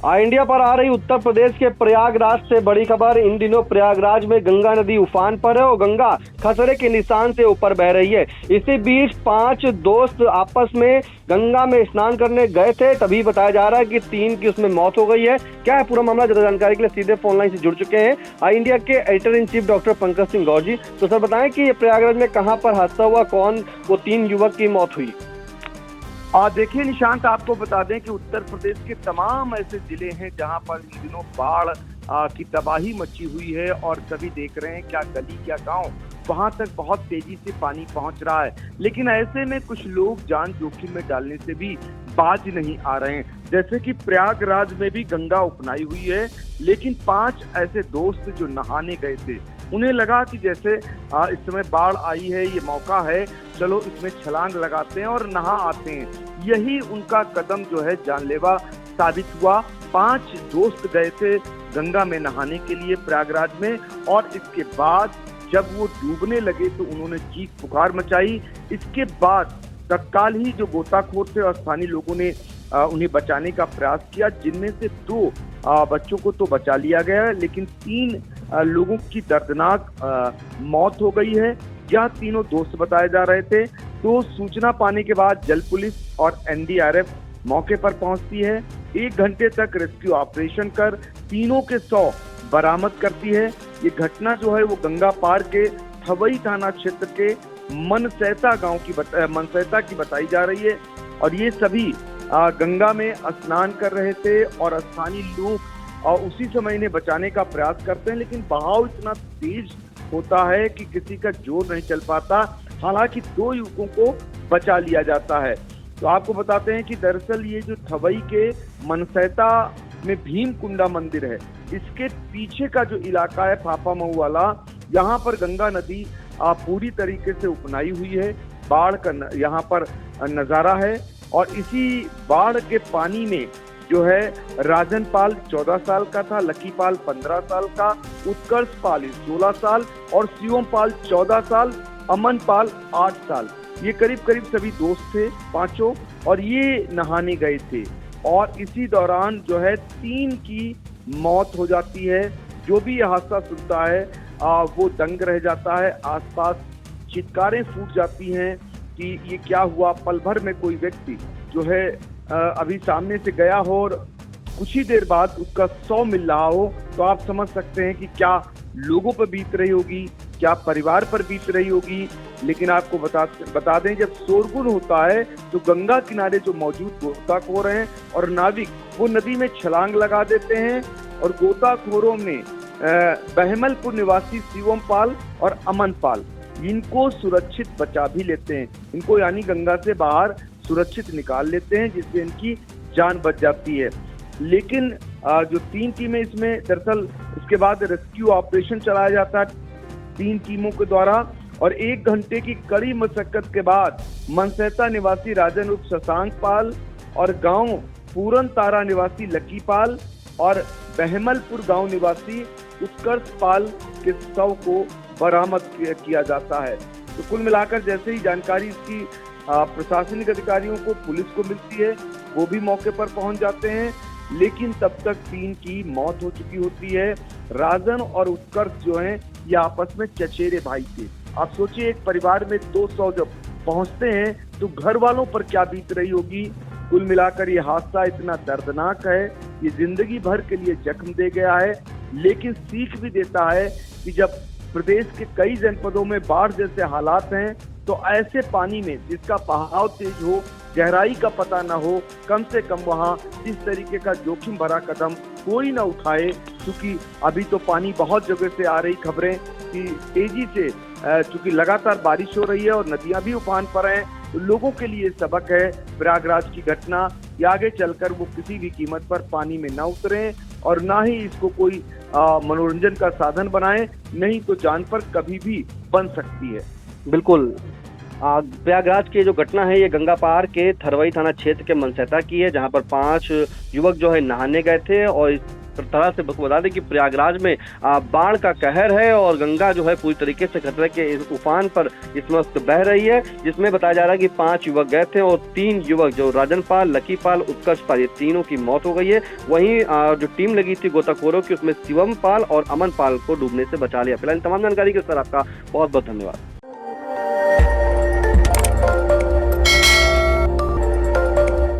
India पर आ रही उत्तर प्रदेश के प्रयागराज से बड़ी खबर। इन दिनों प्रयागराज में गंगा नदी उफान पर है और गंगा खतरे के निशान से ऊपर बह रही है। इसी बीच 5 दोस्त आपस में गंगा में स्नान करने गए थे, तभी बताया जा रहा है कि 3 की उसमें मौत हो गई है। क्या है पूरा मामला, ज्यादा जानकारी के लिए सीधे फोन लाइन से जुड़ चुके हैं इंडिया के editor in chief doctor Pankaj Singh Gaur ji. तो सर बताएं कि प्रयागराज में कहाँ पर हादसा हुआ, कौन वो 3 युवक की मौत हुई? देखिए निशांत, आपको बता दें कि उत्तर प्रदेश के तमाम ऐसे जिले हैं जहां पर इन दिनों बाढ़ की तबाही मची हुई है और सभी देख रहे हैं क्या गली क्या गांव वहां तक बहुत तेजी से पानी पहुंच रहा है। लेकिन ऐसे में कुछ लोग जान जोखिम में डालने से भी बाज नहीं आ रहे हैं। जैसे कि प्रयागराज में भी गंगा उपनाई हुई है, लेकिन 5 ऐसे दोस्त जो नहाने गए थे, उन्हें लगा कि जैसे इस समय बाढ़ आई है, ये मौका है, चलो इसमें छलांग लगाते हैं और नहा आते हैं। यही उनका कदम जो है जानलेवा साबित हुआ। 5 दोस्त गए थे गंगा में नहाने के लिए प्रयागराज में, और इसके बाद जब वो डूबने लगे तो उन्होंने चीख पुकार मचाई। इसके बाद तत्काल ही जो गोताखोर थे और स्थानीय लोगों ने उन्हें बचाने का प्रयास किया, जिनमें से 2 बच्चों को तो बचा लिया गया, लेकिन 3 लोगों की दर्दनाक मौत हो गई है। यह तीनों दोस्त बताए जा रहे थे। तो सूचना पाने के बाद जल पुलिस और एनडीआरएफ मौके पर पहुंचती है। 1 घंटे तक रेस्क्यू ऑपरेशन कर तीनों के शव बरामद करती है। ये घटना जो है वो गंगा पार के थवई थाना क्षेत्र के मनसैता की बताई जा रही है। और ये सभी गंगा में स्नान कर रहे थे और स्थानीय लोग उसी समय इन्हें बचाने का प्रयास करते हैं, लेकिन बहाव इतना तेज होता है कि किसी का जोर नहीं चल पाता। हालांकि 2 युवकों को बचा लिया जाता है। तो आपको बताते हैं कि दरअसल ये जो थवई के मनसैता में भीमकुंडा मंदिर है, इसके पीछे का जो इलाका है फाफा मऊ वाला, यहाँ पर गंगा नदी पूरी तरीके से उपनाई हुई है। बाढ़ का यहाँ पर नजारा है और इसी बाढ़ के पानी में जो है राजन पाल 14 साल का था, लकी पाल 15 साल का, उत्कर्ष पाल 16 साल और शिवम पाल 14 साल, अमन पाल 8 साल। ये करीब करीब सभी दोस्त थे 5, और ये नहाने गए थे। और इसी दौरान जो है 3 की मौत हो जाती है। जो भी यह हादसा सुनता है वो दंग रह जाता है। आसपास चित्कारें फूट जाती हैं कि ये क्या हुआ। पल भर में कोई व्यक्ति जो है अभी सामने से गया हो और कुछ ही देर बाद उसका 100 मिल रहा हो, तो आप समझ सकते हैं कि क्या लोगों पर बीत रही होगी, क्या परिवार पर बीत रही होगी। लेकिन आपको बता दें, जब शोरगुल होता है तो गंगा किनारे जो मौजूद गोताखोर हैं और नाविक, वो नदी में छलांग लगा देते हैं। और गोताखोरों में बहमलपुर निवासी शिवम पाल और अमन पाल, इनको सुरक्षित बचा भी लेते हैं। इनको यानी गंगा से बाहर सुरक्षित निकाल लेते हैं, जिससे इनकी जान बच जाती है। लेकिन जो 3 टीमें इसमें, दरअसल उसके बाद रेस्क्यू ऑपरेशन चलाया जाता है 3 टीमों के द्वारा। और 1 घंटे की कड़ी मशक्कत के बाद मनसैता निवासी राजन उर्फ शशांक पाल और गांव पूरन तारा निवासी लकी पाल और बहमलपुर गांव निवासी उत्कर्ष पाल के शव को बरामद किया जाता है। तो कुल मिलाकर जैसे ही जानकारी इसकी प्रशासनिक अधिकारियों को, पुलिस को मिलती है, वो भी मौके पर पहुंच जाते हैं। लेकिन तब तक 3 की मौत हो चुकी होती है। राजन और उत्कर्ष जो हैं ये आपस में चचेरे भाई थे। आप सोचिए, एक परिवार में 200 जब पहुंचते हैं तो घर वालों पर क्या बीत रही होगी। कुल मिलाकर ये हादसा इतना दर्दनाक है, ये जिंदगी भर के लिए जख्म दे गया है, लेकिन सीख भी देता है कि जब प्रदेश के कई जनपदों में बाढ़ जैसे हालात हैं, तो ऐसे पानी में जिसका बहाव तेज हो, गहराई का पता न हो, कम से कम वहाँ इस तरीके का जोखिम भरा कदम कोई न उठाए। क्योंकि अभी तो पानी बहुत जगह से आ रही खबरें कि तेजी से, चूंकि लगातार बारिश हो रही है और नदियां भी उफान पर हैं, तो लोगों के लिए सबक है प्रयागराज की घटना कि आगे चलकर वो किसी भी कीमत पर पानी में न उतरें और ना ही इसको कोई मनोरंजन का साधन बनाएं, नहीं तो जान पर कभी भी बन सकती है। बिल्कुल। प्रयागराज की जो घटना है ये गंगा पार के थरवई थाना क्षेत्र के मनसैता की है, जहां पर 5 युवक जो है नहाने गए थे और तरह से बता दें कि प्रयागराज में बाढ़ का कहर है और गंगा जो है पूरी तरीके से खतरे के इस उफान पर इस वक्त बह रही है, जिसमें बताया जा रहा है कि 5 युवक गए थे और 3 युवक जो राजन पाल, लकी पाल, उत्कर्ष पाल, ये तीनों की मौत हो गई है। वहीं जो टीम लगी थी गोताखोरों की, उसमें शिवम पाल और अमन पाल को डूबने से बचा लिया। फिलहाल तमाम जानकारी के लिए सर आपका बहुत बहुत धन्यवाद।